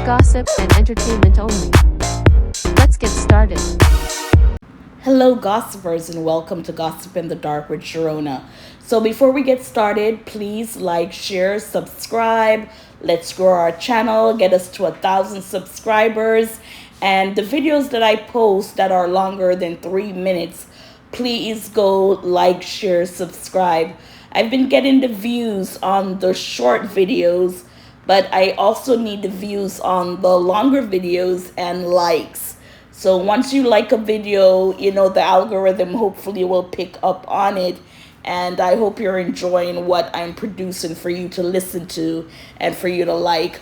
gossip and entertainment only. Let's get started. Hello, gossipers, and welcome to Gossip in the Dark with Sharona. So, before we get started, please like, share, subscribe. Let's grow our channel, get us to 1,000 subscribers. And the videos that I post that are longer than 3 minutes, please go like, share, subscribe. I've been getting the views on the short videos, but I also need the views on the longer videos and likes. So once you like a video, the algorithm hopefully will pick up on it. And I hope you're enjoying what I'm producing for you to listen to and for you to like.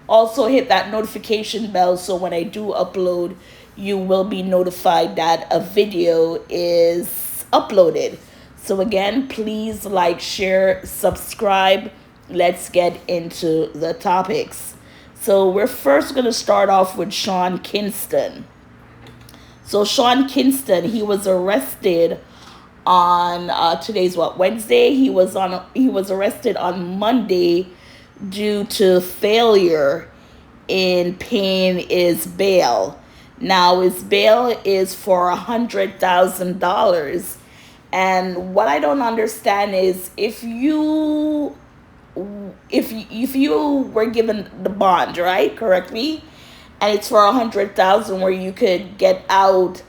Also hit that notification bell so when I do upload, you will be notified that a video is uploaded. So again, please like, share, subscribe. Let's get into the topics. So we're first going to start off with Sean Kingston. So Sean Kingston, he was arrested on today's Wednesday. He was arrested on Monday due to failure in paying his bail. Now his bail is for $100,000, and what I don't understand is if you were given the bond, right, correctly, and it's for 100,000 where you could get out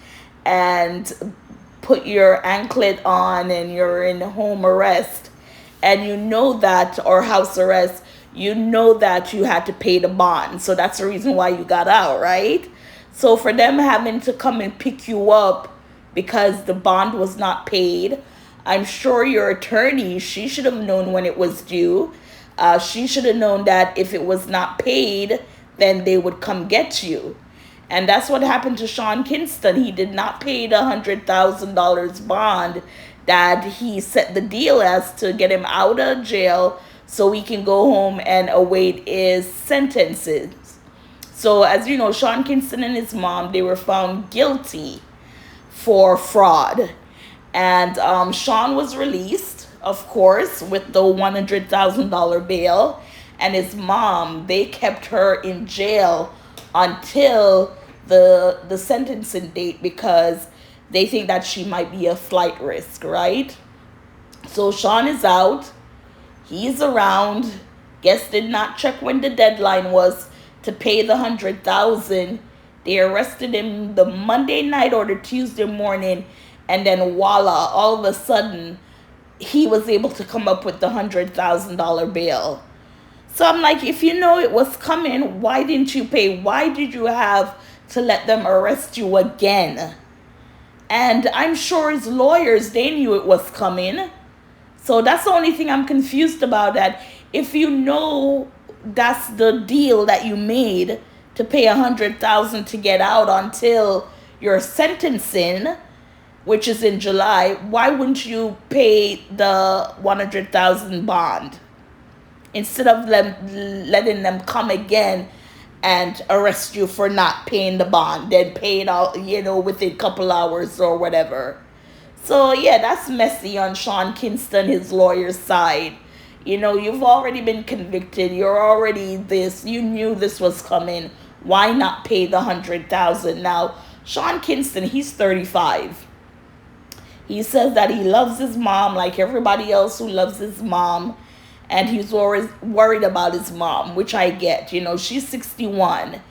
and put your anklet on and you're in home arrest, and or house arrest, that you had to pay the bond. So that's the reason why you got out, right? So for them having to come and pick you up because the bond was not paid, I'm sure your attorney, she should have known when it was due. She should have known that if it was not paid, then they would come get you. And that's what happened to Sean Kingston. He did not pay the $100,000 bond that he set the deal as to get him out of jail so he can go home and await his sentences. So as you know, Sean Kingston and his mom, they were found guilty for fraud. And Sean was released, of course, with the $100,000 bail. And his mom, they kept her in jail until the sentencing date because they think that she might be a flight risk, right? So Sean is out. He's around. Guess did not check when the deadline was to pay the $100,000. They arrested him the Monday night or the Tuesday morning, and then voila, all of a sudden, he was able to come up with the $100,000 bail. So I'm like, if you know it was coming, why didn't you pay? Why did you have to let them arrest you again? And I'm sure his lawyers, they knew it was coming. So that's the only thing I'm confused about, that if you know that's the deal that you made to pay $100,000 to get out until your sentencing, which is in July, why wouldn't you pay the $100,000 bond instead of letting them come again and arrest you for not paying the bond, then pay it out, within a couple hours or whatever? So yeah, that's messy on Sean Kingston, his lawyer's side. You've already been convicted. You're already this. You knew this was coming. Why not pay the $100,000? Now, Sean Kingston, he's 35. He says that he loves his mom like everybody else who loves his mom. And he's always worried about his mom, which I get. She's 61.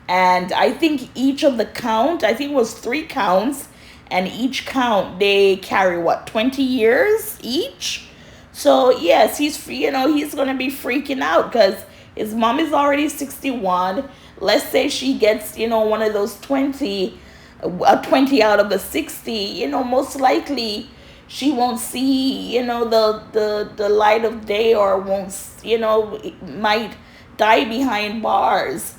And I think each of the count, I think it was 3 counts. And each count, they carry, 20 years each? So, yes, he's going to be freaking out because his mom is already 61. Let's say she gets, one of those 20 out of the 60, most likely she won't see, the light of day, or won't, might die behind bars.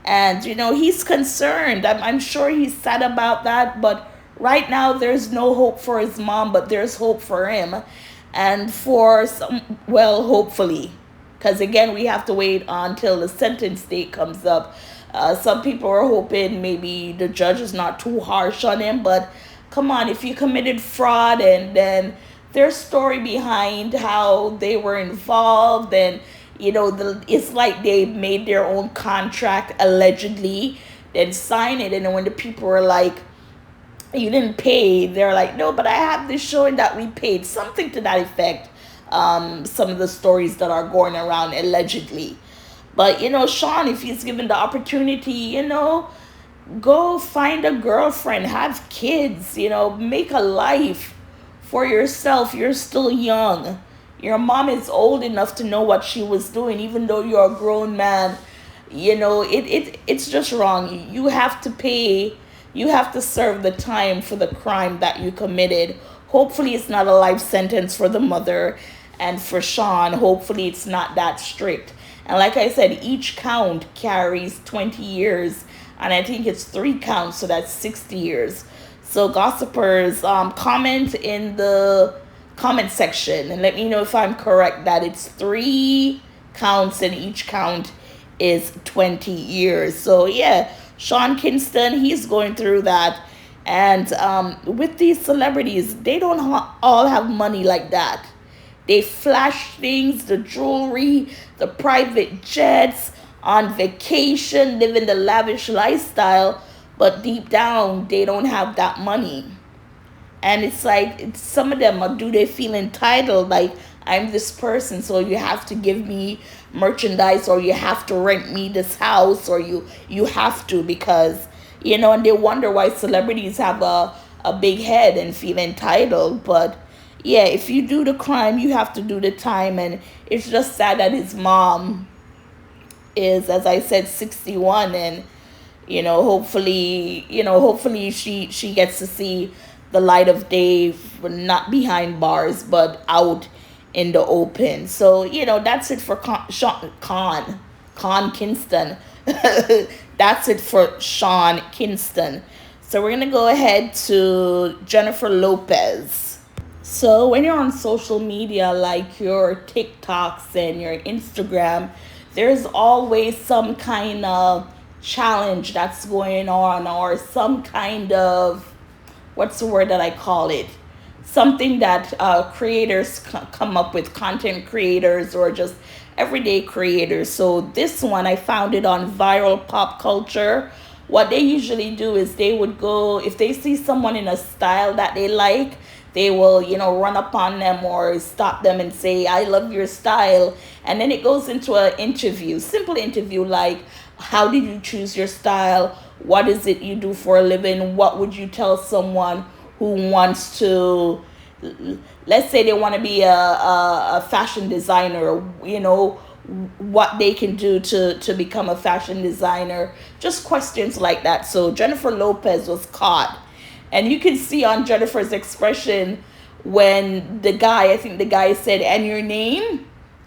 And, he's concerned. I'm sure he's sad about that, but right now there's no hope for his mom, but there's hope for him. And for hopefully, because again, we have to wait until the sentence date comes up. Some people are hoping maybe the judge is not too harsh on him, but come on, if you committed fraud and then their story behind how they were involved, and it's like they made their own contract allegedly, then sign it, and then when the people were like, you didn't pay, they're like, no, but I have this showing that we paid, something to that effect. Some of the stories that are going around allegedly. But Sean, if he's given the opportunity, go find a girlfriend, have kids, make a life for yourself. You're still young. Your mom is old enough to know what she was doing, even though you're a grown man. It's just wrong. You have to pay, you have to serve the time for the crime that you committed. Hopefully it's not a life sentence for the mother, and for Sean, hopefully it's not that strict. And like I said, each count carries 20 years, and I think it's 3 counts, so that's 60 years. So gossipers, comment in the comment section and let me know if I'm correct that it's 3 counts and each count is 20 years. So yeah, Sean Kingston, he's going through that. And with these celebrities, they don't all have money like that. They flash things, the jewelry, the private jets, on vacation, living the lavish lifestyle, but deep down, they don't have that money. And it's like, some of them, do they feel entitled? Like, I'm this person, so you have to give me merchandise, or you have to rent me this house, or you have to, because, and they wonder why celebrities have a big head and feel entitled. But yeah, if you do the crime, you have to do the time. And it's just sad that his mom is, as I said, 61, and hopefully she gets to see the light of day, not behind bars but out in the open. So that's it for Con Kingston. That's it for Sean Kingston. So we're gonna go ahead to Jennifer Lopez. So when you're on social media, like your TikToks and your Instagram, there's always some kind of challenge that's going on, or some kind of, what's the word that I call it? Something that creators come up with, content creators or just everyday creators. So this one, I found it on Viral Pop Culture. What they usually do is they would go, if they see someone in a style that they like, they will, run up on them or stop them and say, I love your style. And then it goes into an interview, simple interview, like, how did you choose your style? What is it you do for a living? What would you tell someone who wants to, let's say they want to be a fashion designer, what they can do to become a fashion designer, just questions like that. So Jennifer Lopez was caught. And you can see on Jennifer's expression when I think the guy said, and your name?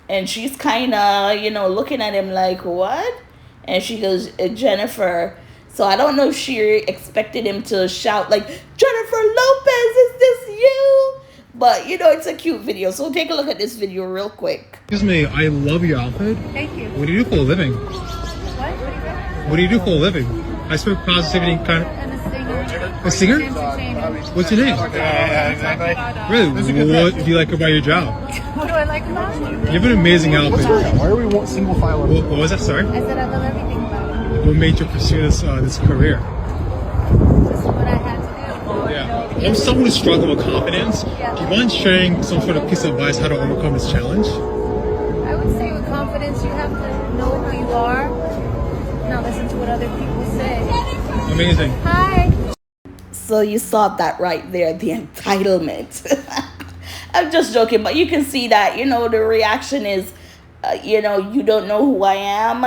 And she's kind of, looking at him like, what? And she goes, Jennifer. So I don't know if she expected him to shout like, Jennifer Lopez, is this you? But, it's a cute video. So take a look at this video real quick. Excuse me, I love your outfit. Thank you. What do you do for a living? What? What do you do for a living? I spoke positivity kind of... I'm a singer. A singer? Entertainer. What's your name? Yeah, exactly. Really? What do you like about your job? What do I like about it? You have an amazing outfit. Why are we single file? What was that? Sorry? I said I love everything about it. What made you pursue this career? Just what I had to do. Yeah. I'm someone who struggles with confidence. Yeah. Do you mind sharing some sort of piece of advice how to overcome this challenge? I would say with confidence, you have to know who you are, not listen to what other people say. Amazing. Hi. So you saw that right there, the entitlement. I'm just joking, but you can see that, the reaction is, you don't know who I am.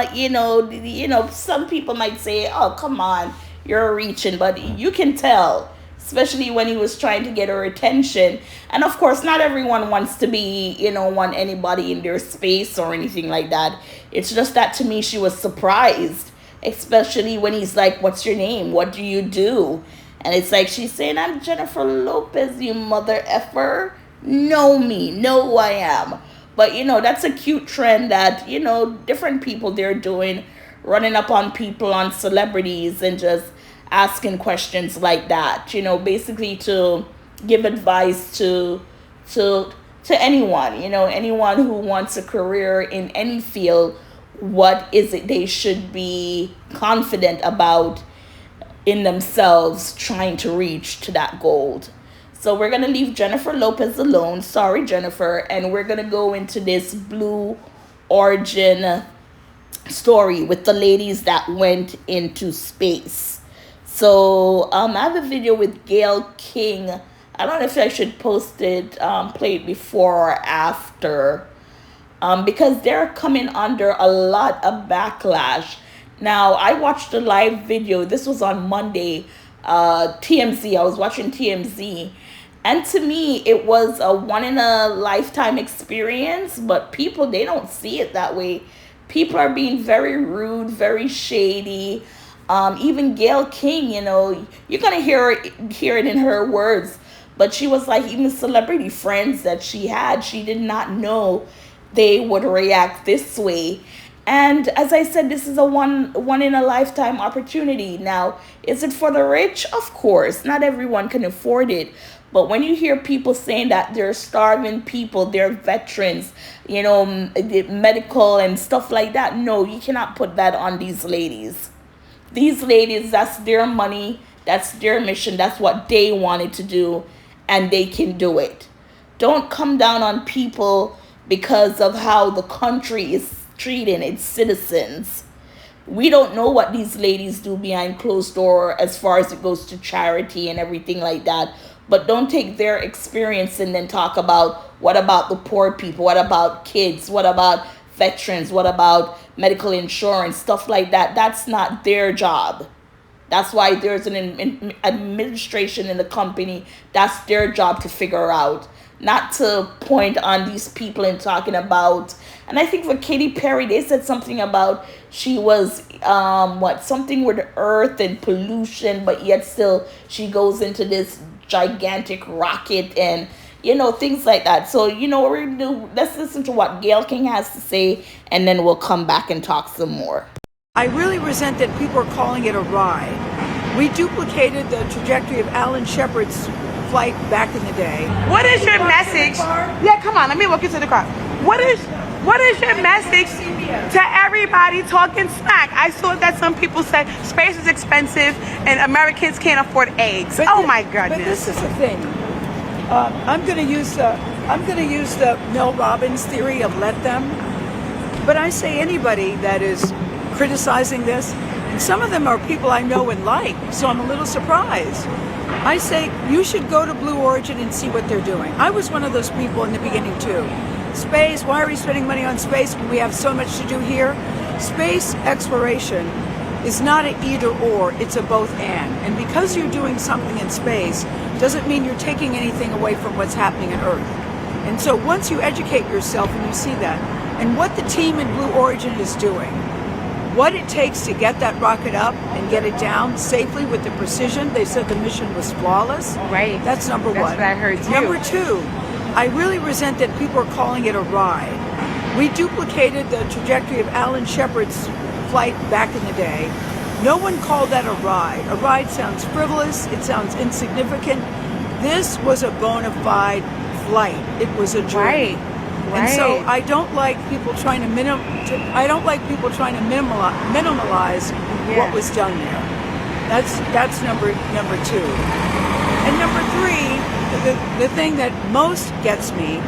Some people might say, oh, come on, you're reaching, but you can tell, especially when he was trying to get her attention. And of course, not everyone wants to be, want anybody in their space or anything like that. It's just that to me, she was surprised, especially when he's like, what's your name? What do you do? And it's like, she's saying, I'm Jennifer Lopez, you mother effer. Know me, know who I am. But, that's a cute trend that, different people, they're doing, running up on people, on celebrities, and just asking questions like that, basically to give advice to to anyone, anyone who wants a career in any field, what is it they should be confident about in themselves trying to reach to that goal. So we're going to leave Jennifer Lopez alone. Sorry, Jennifer. And we're going to go into this Blue Origin story with the ladies that went into space. So I have a video with Gayle King. I don't know if I should post it, play it before or after, because they're coming under a lot of backlash. Now, I watched the live video. This was on Monday, TMZ. I was watching TMZ. And to me, it was a one-in-a-lifetime experience. But people, they don't see it that way. People are being very rude, very shady. Even Gayle King, you're going to hear it in her words. But she was like, even celebrity friends that she had, she did not know they would react this way. And as I said, this is a one in a lifetime opportunity. Now, is it for the rich? Of course, not everyone can afford it. But when you hear people saying that they're starving people, they're veterans, medical and stuff like that, no, you cannot put that on these ladies. These ladies, that's their money, that's their mission, that's what they wanted to do, and they can do it. Don't come down on people because of how the country is treating its citizens. We don't know what these ladies do behind closed door as far as it goes to charity and everything like that. But don't take their experience and then talk about what about the poor people, what about kids, what about veterans, what about medical insurance, stuff like that. That's not their job. That's why there's an administration in the company. That's their job to figure out. Not to point on these people and talking about, and I think for Katy Perry, they said something about she was, something with earth and pollution, but yet still she goes into this gigantic rocket and, things like that. So, what we're going to do, let's listen to what Gayle King has to say, and then we'll come back and talk some more. I really resent that people are calling it a ride. We duplicated the trajectory of Alan Shepard's flight back in the day. What is your message? Yeah, come on, let me walk you to the car. What is your message to everybody talking smack? I saw that some people said space is expensive and Americans can't afford eggs. My goodness. But this is the thing. I'm going to use the Mel Robbins theory of let them. But I say anybody that is criticizing this, and some of them are people I know and like, so I'm a little surprised. I say you should go to Blue Origin and see what they're doing. I was one of those people in the beginning too. Space, why are we spending money on space when we have so much to do here? Space exploration is not an either or, it's a both and because you're doing something in space doesn't mean you're taking anything away from what's happening on Earth. And so once you educate yourself and you see that, and what the team in Blue Origin is doing, what it takes to get that rocket up and get it down safely with the precision. They said the mission was flawless. Right. That's number one. That's what I heard too. Number two, I really resent that people are calling it a ride. We duplicated the trajectory of Alan Shepard's flight back in the day. No one called that a ride. A ride sounds frivolous. It sounds insignificant. This was a bona fide flight. It was a journey. Right. And so I don't like people trying to minimalize what was done there. That's number two. And number three, the thing that most gets me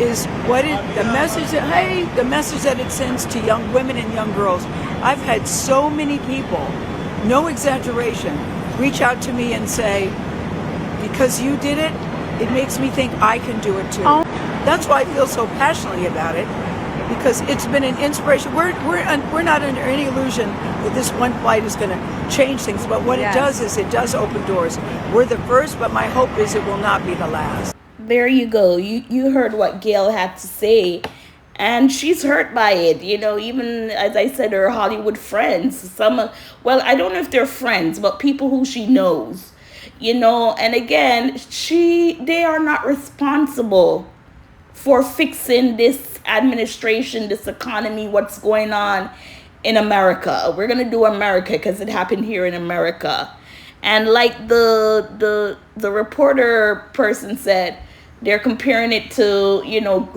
is the message that it sends to young women and young girls. I've had so many people, no exaggeration, reach out to me and say, because you did it, it makes me think I can do it too. That's why I feel so passionately about it, because it's been an inspiration. We're not under any illusion that this one flight is going to change things, but what it does is it does open doors. We're the first, but my hope is it will not be the last. There you go. You heard what Gayle had to say, and she's hurt by it. Even as I said, her Hollywood friends, I don't know if they're friends, but people who she knows, and again, they are not responsible for fixing this administration, this economy, what's going on in America. We're going to do America because it happened here in America. And like the reporter person said, They're comparing it to,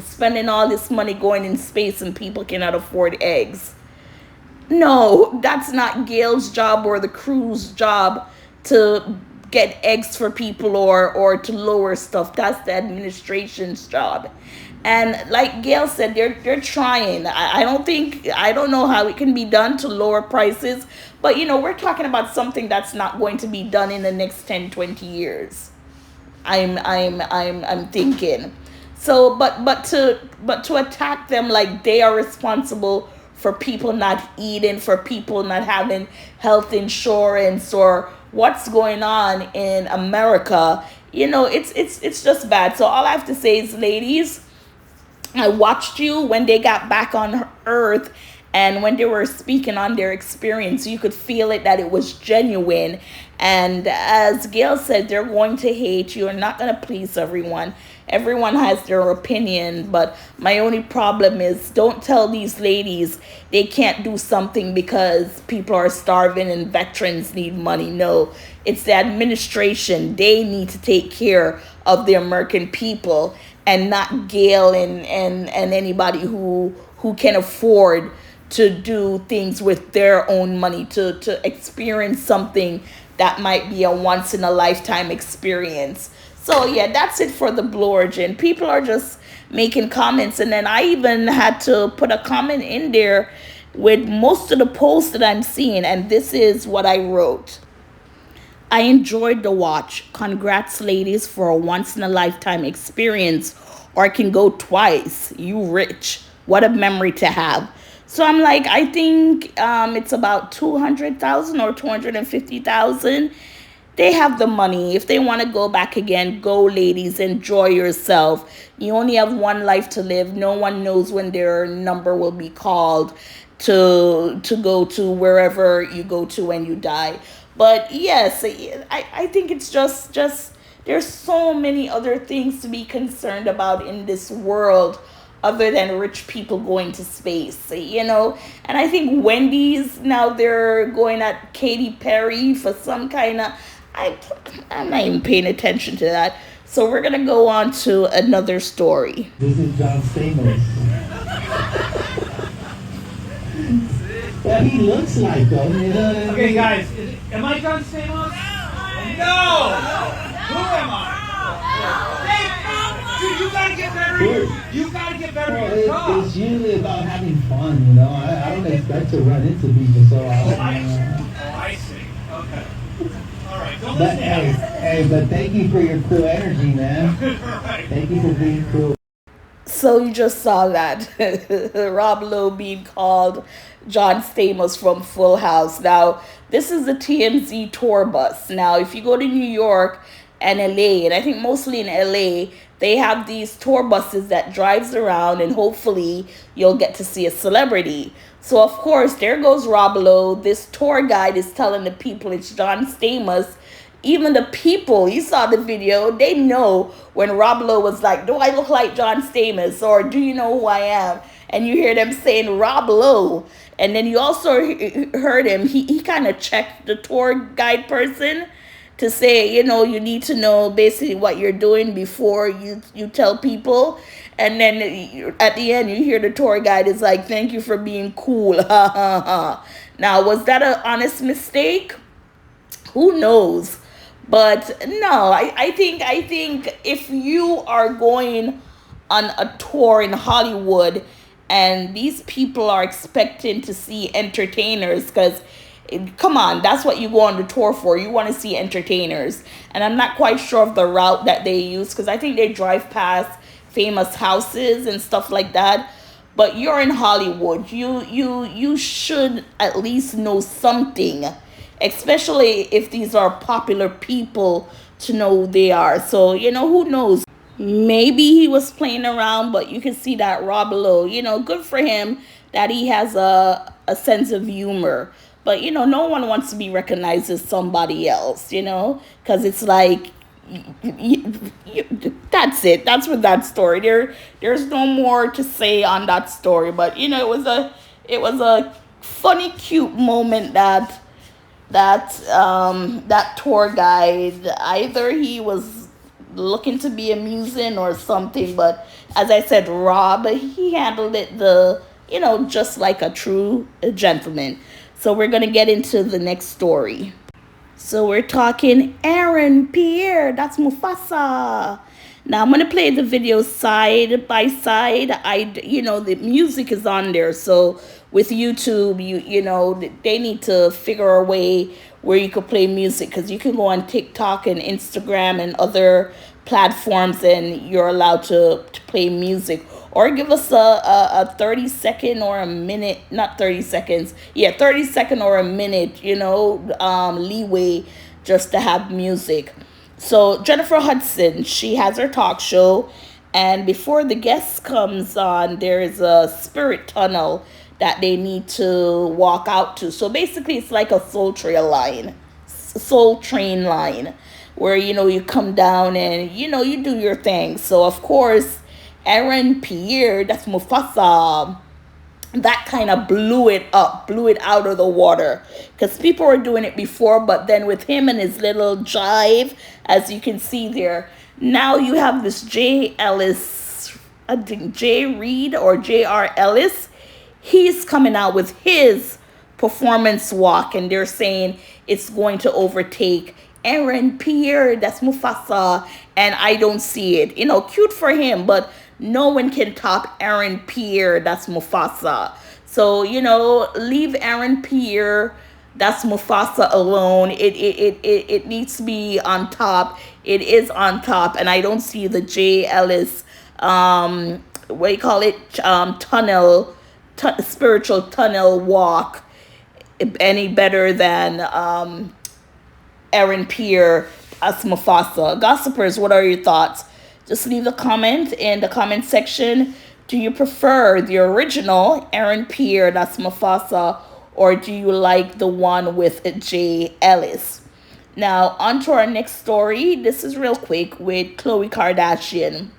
spending all this money going in space and people cannot afford eggs. No, that's not Gail's job or the crew's job to get eggs for people or to lower stuff. That's the administration's job. And like Gail said, they're trying. I don't know how it can be done to lower prices, but we're talking about something that's not going to be done in the next 10, 20 years. I'm thinking. So but to attack them like they are responsible for people not eating, for people not having health insurance, or what's going on in America, it's just bad. So all I have to say is, ladies, I watched you when they got back on Earth, and when they were speaking on their experience, you could feel it that it was genuine. And as Gail said, they're going to hate. You're not going to please everyone. Everyone has their opinion, but my only problem is, don't tell these ladies they can't do something because people are starving and veterans need money. No, it's the administration. They need to take care of the American people, and not Gail and anybody who can afford to do things with their own money to experience something that might be a once in a lifetime experience. So yeah, that's it for the blorigin. People are just making comments, and then I even had to put a comment in there with most of the posts that I'm seeing, and this is what I wrote. I enjoyed the watch. Congrats, ladies, for a once in a lifetime experience, or I can go twice. You rich. What a memory to have. So I'm like, I think it's about 200,000 or 250,000. They have the money. If they want to go back again, go, ladies. Enjoy yourself. You only have one life to live. No one knows when their number will be called to go to wherever you go to when you die. But yes, I think it's just there's so many other things to be concerned about in this world other than rich people going to space, And I think Wendy's, now they're going at Katy Perry for some kind of, I'm not even paying attention to that. So we're going to go on to another story. This is John Stamos. What he looks like, though. Okay, guys, am I John Stamos? No! Who am I? Dude, you gotta get better. You gotta get better at your job. It's usually about having fun, I don't expect to run into people so often. I see. Okay. All right. Don't But listen. but thank you for your cool energy, man. Right. Thank you for being cool. So you just saw that. Rob Lowe being called John Stamos from Full House. Now, this is the TMZ tour bus. Now, if you go to New York and LA, and I think mostly in LA, they have these tour buses that drives around, and hopefully you'll get to see a celebrity. So, of course, there goes Rob Lowe. This tour guide is telling the people it's John Stamos. Even the people, you saw the video, they know when Rob Lowe was like, do I look like John Stamos? Or do you know who I am? And you hear them saying Rob Lowe. And then you also heard him, he kind of checked the tour guide person to say, you need to know basically what you're doing before you tell people. And then at the end, you hear the tour guide is like, thank you for being cool. Ha, ha, ha. Now, was that an honest mistake? Who knows? But no, I think if you are going on a tour in Hollywood and these people are expecting to see entertainers, because come on, that's what you go on the tour for. You want to see entertainers. And I'm not quite sure of the route that they use, because I think they drive past famous houses and stuff like that. But you're in Hollywood. You should at least know something, especially if these are popular people, to know who they are. So, who knows? Maybe he was playing around, but you can see that Rob Lowe, good for him that he has a sense of humor. But, no one wants to be recognized as somebody else, because it's like, that's it. That's with that story. There's no more to say on that story. But, it was a funny, cute moment that tour guide, either he was looking to be amusing or something. But as I said, Rob, he handled it just like a true gentleman. So we're going to get into the next story. So we're talking Aaron Pierre. That's Mufasa. Now I'm going to play the video side by side. The music is on there. So with YouTube, they need to figure a way where you could play music, because you can go on TikTok and Instagram and other platforms and you're allowed to play music. Or give us a 30-second or a minute, not 30 seconds. Yeah, 30-second or a minute, leeway just to have music. So Jennifer Hudson, she has her talk show, and before the guest comes on, there is a spirit tunnel that they need to walk out to. So basically, it's like a soul train line, where you come down and you do your thing. So of course, Aaron Pierre, that's Mufasa, that kind of blew it out of the water, because people were doing it before, but then with him and his little jive, as you can see there, now you have this J. Ellis, I think J. Reed or J.R. Ellis. He's coming out with his performance walk, and they're saying it's going to overtake Aaron Pierre, that's Mufasa, and I don't see it. Cute for him, but no one can top Aaron Pierre, that's Mufasa. So, leave Aaron Pierre, that's Mufasa, alone. It needs to be on top. It is on top, and I don't see the J. Ellis, spiritual tunnel walk any better than Aaron Pierre as Mufasa. Gossipers, what are your thoughts? Just leave a comment in the comment section. Do you prefer the original Aaron Pierre, that's Mufasa, or do you like the one with J. Ellis? Now, on to our next story. This is real quick with Khloe Kardashian.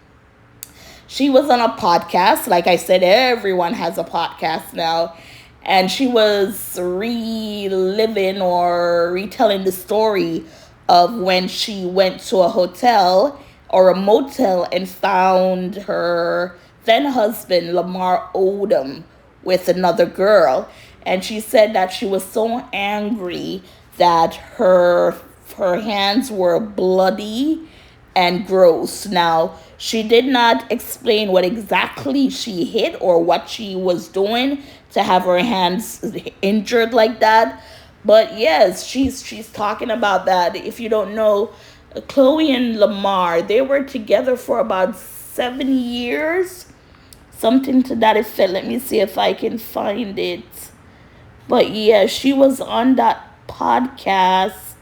She was on a podcast. Like I said, everyone has a podcast now. And she was reliving or retelling the story of when she went to a hotel or a motel and found her then husband, Lamar Odom, with another girl. And she said that she was so angry that her hands were bloody and gross. Now, she did not explain what exactly she hit or what she was doing to have her hands injured like that. But yes, she's talking about that. If you don't know, Khloe and Lamar, they were together for about 7 years. Something to that effect. Let me see if I can find it. But yeah, she was on that podcast.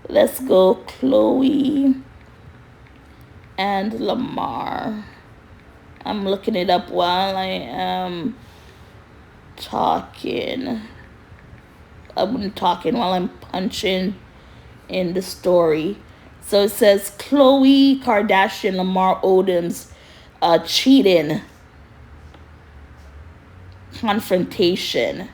Let's go, Khloe and Lamar. I'm looking it up while I am talking. I'm talking while I'm punching in the story. So it says Khloe Kardashian, Lamar Odom's cheating confrontation.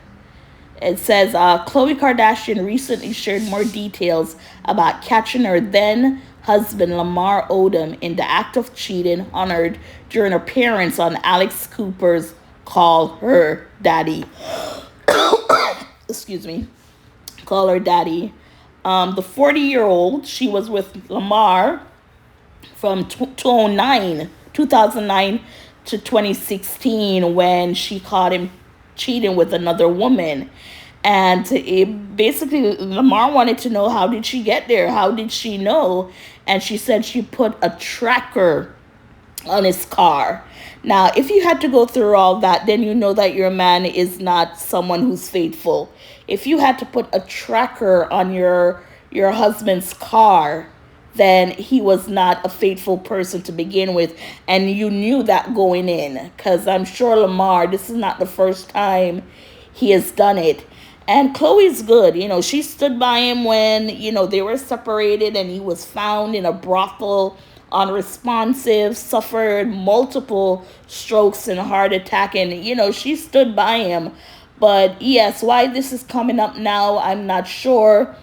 It says Khloe Kardashian recently shared more details about catching her then husband Lamar Odom in the act of cheating on her during her appearance on Alex Cooper's Call Her Daddy. Excuse me. Call Her Daddy. The 40-year-old, she was with Lamar from 2009 to 2016 when she caught him cheating with another woman. And basically, Lamar wanted to know, how did she get there? How did she know? And she said she put a tracker on his car. Now, if you had to go through all that, then you know that your man is not someone who's faithful. If you had to put a tracker on your husband's car, then he was not a faithful person to begin with. And you knew that going in, because I'm sure Lamar, this is not the first time he has done it. And Khloe's good. She stood by him when, they were separated and he was found in a brothel, unresponsive, suffered multiple strokes and heart attack. And, she stood by him. But yes, why this is coming up now, I'm not sure.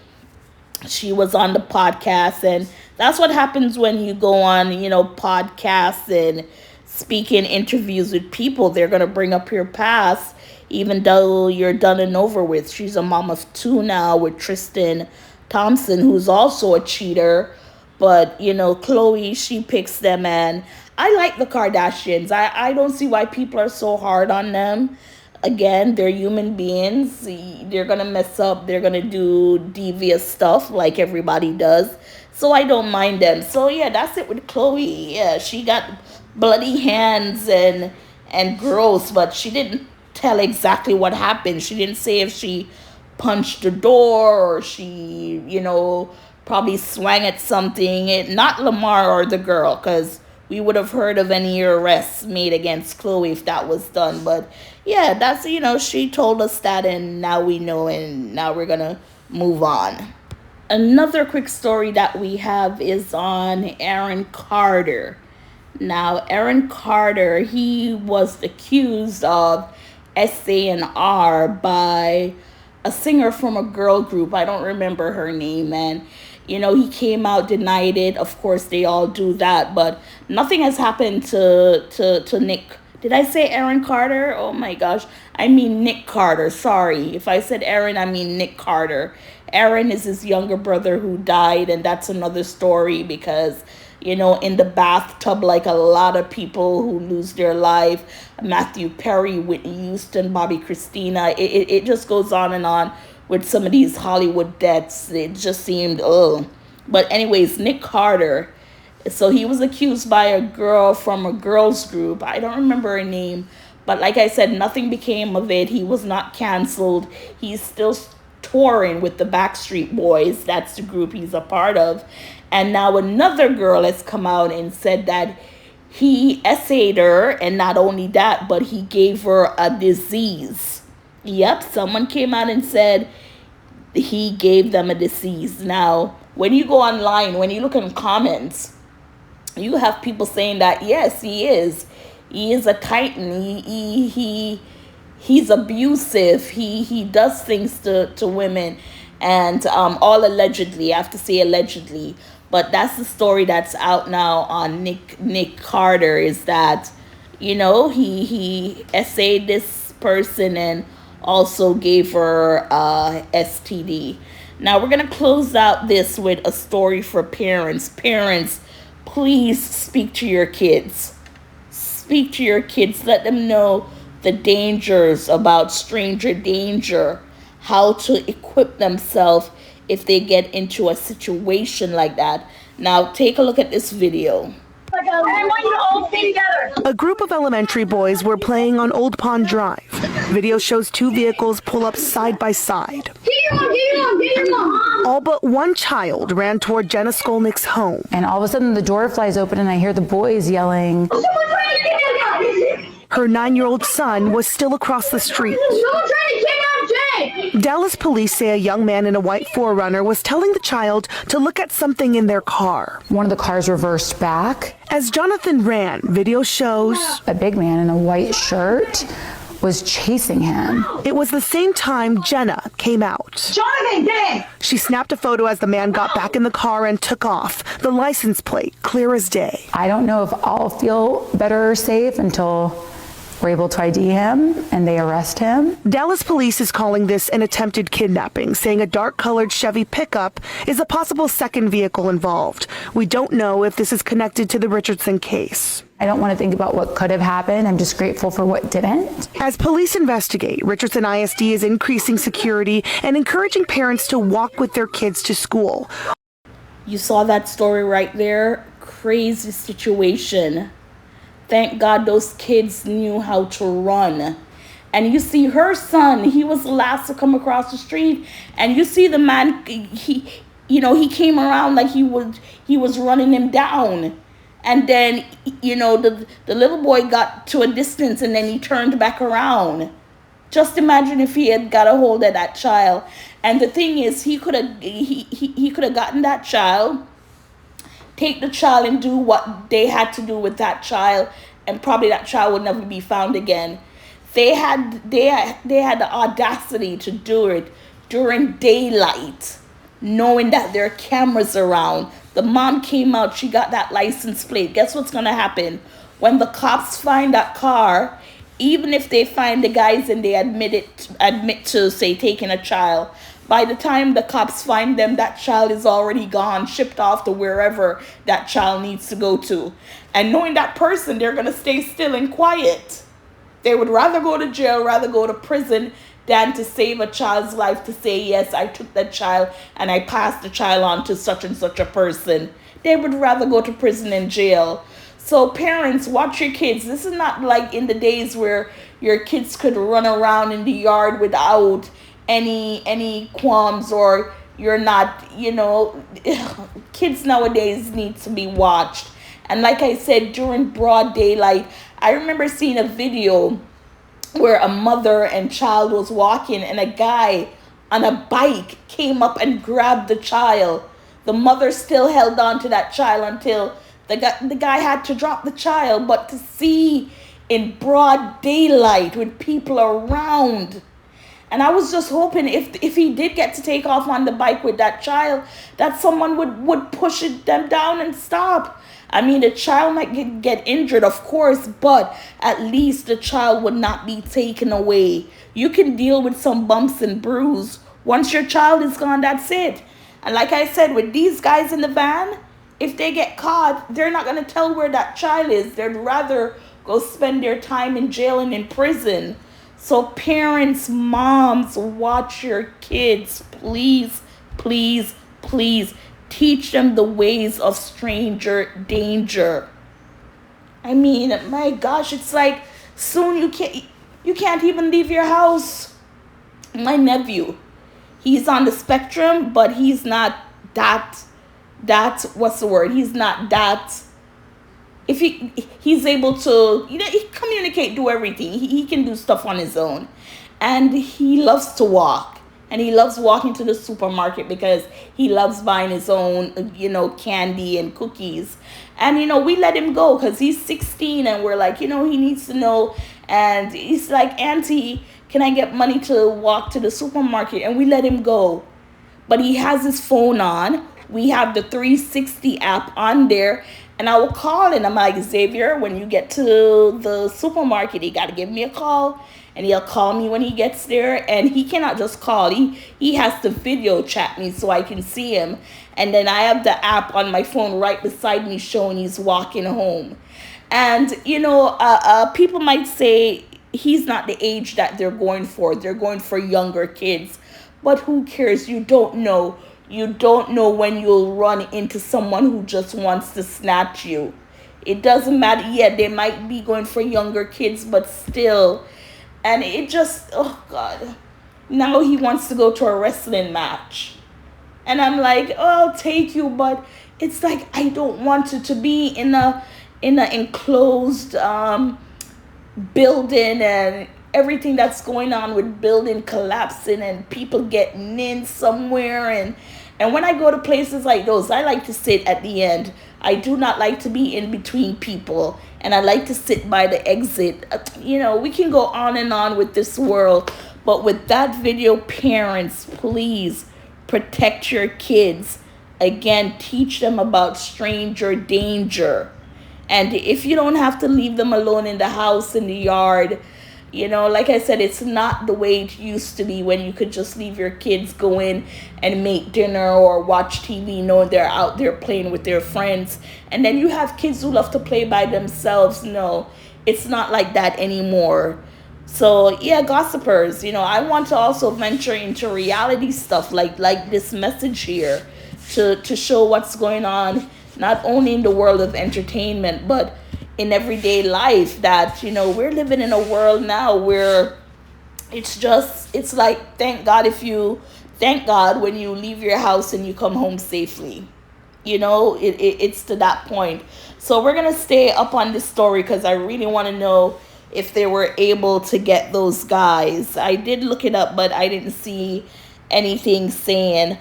She was on the podcast and That's what happens when you go on, podcasts and speak in interviews with people. They're going to bring up your past, even though you're done and over with. She's a mom of two now with Tristan Thompson, who's also a cheater. But, Khloe, she picks them. And I like the Kardashians. I don't see why people are so hard on them. Again, they're human beings. They're going to mess up. They're going to do devious stuff like everybody does. So I don't mind them. So, yeah, that's it with Khloe. Yeah, she got bloody hands and gross, but she didn't tell exactly what happened. She didn't say if she punched the door or she, probably swang at something. Not Lamar or the girl, because we would have heard of any arrests made against Khloe if that was done. But yeah, that's, she told us that, and now we know, and now we're gonna move on. Another quick story that we have is on Aaron Carter. Now, Aaron Carter, he was accused of SANR by a singer from a girl group. I don't remember her name, and he came out, denied it. Of course, they all do that, but nothing has happened to Nick. Did I say Aaron Carter? Oh my gosh. I mean Nick Carter. Sorry. If I said Aaron, I mean Nick Carter. Aaron is his younger brother who died, and that's another story because, in the bathtub, like a lot of people who lose their life, Matthew Perry, Whitney Houston, Bobby Christina, it just goes on and on with some of these Hollywood deaths. It just seemed, ugh. But anyways, Nick Carter, so he was accused by a girl from a girls group. I don't remember her name, but like I said, nothing became of it. He was not canceled. He's still touring with the Backstreet Boys. That's the group he's a part of. And now another girl has come out and said that he essayed her, and not only that, but he gave her a disease. Yep, someone came out and said he gave them a disease. Now, when you go online, when you look in comments, you have people saying that, yes, he is. He is a titan. He's abusive. He does things to women. And all allegedly. I have to say allegedly. But that's the story that's out now on Nick Carter, is that, he essayed this person and also gave her STD. Now, we're going to close out this with a story for parents. Parents, please speak to your kids. Speak to your kids. Let them know the dangers about stranger danger, how to equip themselves if they get into a situation like that. Now, take a look at this video. I want you to all stay together. A group of elementary boys were playing on Old Pond Drive. Video shows two vehicles pull up side by side. Get your mom. All but one child ran toward Jenna Skolnick's home. And all of a sudden the door flies open and I hear the boys yelling. Her 9-year-old son was still across the street. Dallas police say a young man in a white 4Runner was telling the child to look at something in their car. One of the cars reversed back. As Jonathan ran, video shows a big man in a white shirt was chasing him. It was the same time Jenna came out. Jonathan, get in! She snapped a photo as the man got back in the car and took off. The license plate, clear as day. I don't know if I'll feel better or safe until we're able to ID him and they arrest him. Dallas police is calling this an attempted kidnapping, saying a dark-colored Chevy pickup is a possible second vehicle involved. We don't know if this is connected to the Richardson case. I don't want to think about what could have happened. I'm just grateful for what didn't. As police investigate, Richardson ISD is increasing security and encouraging parents to walk with their kids to school. You saw that story right there. Crazy situation. Thank God those kids knew how to run. And you see her son, he was the last to come across the street. And you see the man, he came around like he was running him down. And then, the little boy got to a distance and then he turned back around. Just imagine if he had got a hold of that child. And the thing is, he could have gotten that child, take the child and do what they had to do with that child, and probably that child would never be found again. They had the audacity to do it during daylight, knowing that there are cameras around, The mom came out, she got that license plate. Guess what's gonna happen? When the cops find that car, even if they find the guys and they admit to say taking a child, by the time the cops find them, that child is already gone, shipped off to wherever that child needs to go to. And knowing that person, they're gonna stay still and quiet. They would rather go to jail, rather go to prison than to save a child's life, to say, yes, I took that child and I passed the child on to such and such a person. They would rather go to prison and jail. So parents, watch your kids. This is not like in the days where your kids could run around in the yard without any qualms, or you're not, kids nowadays need to be watched. And like I said, during broad daylight, I remember seeing a video where a mother and child was walking and a guy on a bike came up and grabbed the child. The mother still held on to that child until the guy had to drop the child. But to see in broad daylight with people around, and I was just hoping if he did get to take off on the bike with that child, that someone would push them down and stop. I mean, the child might get injured, of course, but at least the child would not be taken away. You can deal with some bumps and bruise. Once your child is gone, that's it. And like I said, with these guys in the van, if they get caught, they're not going to tell where that child is. They'd rather go spend their time in jail and in prison. So parents, moms, watch your kids. Please, please, please. Teach them the ways of stranger danger. I mean, my gosh, it's like soon you can't even leave your house. My nephew, he's on the spectrum, but he's not that what's the word? He's not that. If he's able to, he communicate, do everything. He can do stuff on his own, and he loves to walk. And he loves walking to the supermarket because he loves buying his own, candy and cookies. And, we let him go because he's 16 and we're like, he needs to know. And he's like, Auntie, can I get money to walk to the supermarket? And we let him go. But he has his phone on. We have the 360 app on there. And I will call and I'm like, Xavier, when you get to the supermarket, you got to give me a call. And he'll call me when he gets there. And he cannot just call. He has to video chat me so I can see him. And then I have the app on my phone right beside me showing he's walking home. And, people might say he's not the age that they're going for. They're going for younger kids. But who cares? You don't know. You don't know when you'll run into someone who just wants to snatch you. It doesn't matter. Yeah, they might be going for younger kids, but still. And it just, oh God. Now he wants to go to a wrestling match. And I'm like, oh, I'll take you. But it's like, I don't want to be in a enclosed building and everything that's going on with building collapsing and people getting in somewhere. And when I go to places like those, I like to sit at the end. I do not like to be in between people. And I like to sit by the exit. We can go on and on with this world. But with that video, parents, please protect your kids. Again, teach them about stranger danger. And if you don't have to leave them alone in the house, in the yard, like I said, it's not the way it used to be when you could just leave your kids go in and make dinner or watch TV knowing they're out there playing with their friends. And then you have kids who love to play by themselves. No, it's not like that anymore. So, yeah, gossipers, I want to also venture into reality stuff like this message here to show what's going on, not only in the world of entertainment, but in everyday life, that we're living in a world now where it's like thank God when you leave your house and you come home safely. It's to that point. So we're gonna stay up on this story because I really want to know if they were able to get those guys. I did look it up, but I didn't see anything saying.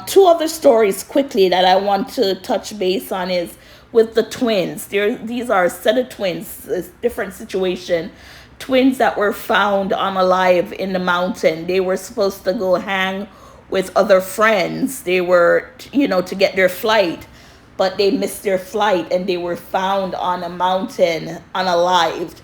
Two other stories quickly that I want to touch base on is with the twins. These are a set of twins, a different situation. Twins that were found unalive in the mountain. They were supposed to go hang with other friends. They were, to get their flight. but they missed their flight and they were found on a mountain unalived.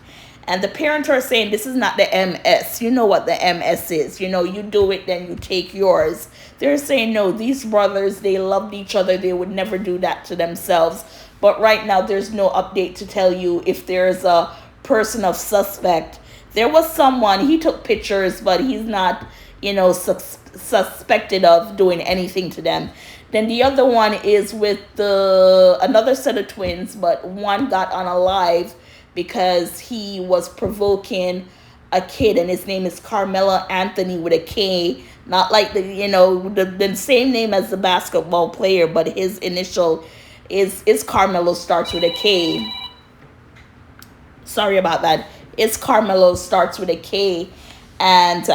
And the parents are saying this is not the MS. You know what the MS is. You know, you do it, then you take yours. They're saying, no, these brothers, they loved each other. They would never do that to themselves. But right now, there's no update to tell you if there's a person of suspect. There was someone, he took pictures, but he's not, you know, suspected of doing anything to them. Then the other one is with another set of twins, but one got unalive because he was provoking a kid, and his name is Carmelo Anthony with a K, not like the same name as the basketball player, but his initial is Carmelo, starts with a K. Sorry about that. It's Carmelo, starts with a K. And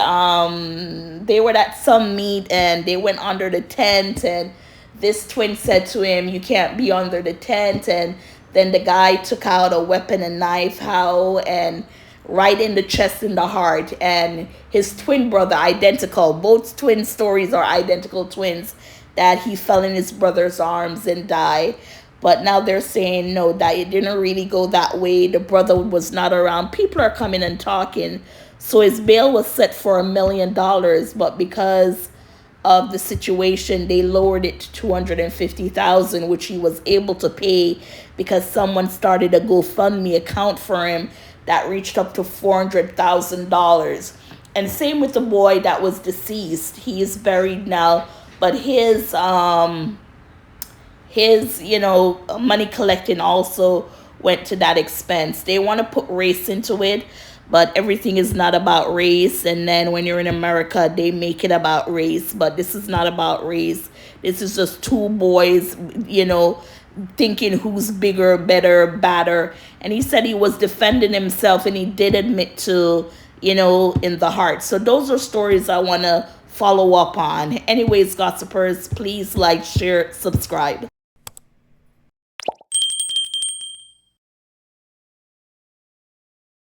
they were at some meet and they went under the tent, and this twin said to him, you can't be under the tent. And then the guy took out a weapon, a knife, and right in the chest and the heart. And his twin brother, identical, both twin stories are identical twins, that he fell in his brother's arms and died. But now they're saying, no, that it didn't really go that way. The brother was not around. People are coming and talking. So his bail was set for $1 million, but because of the situation, they lowered it to $250,000, which he was able to pay because someone started a GoFundMe account for him that reached up to $400,000. And same with the boy that was deceased. He is buried now, but his money collecting also went to that expense. They want to put race into it, but everything is not about race. And then when you're in America, they make it about race, but this is not about race. This is just two boys, thinking who's bigger, better, badder. And he said he was defending himself, and he did admit to, in the heart. So those are stories I want to follow up on. Anyways, gossipers, please like, share, subscribe.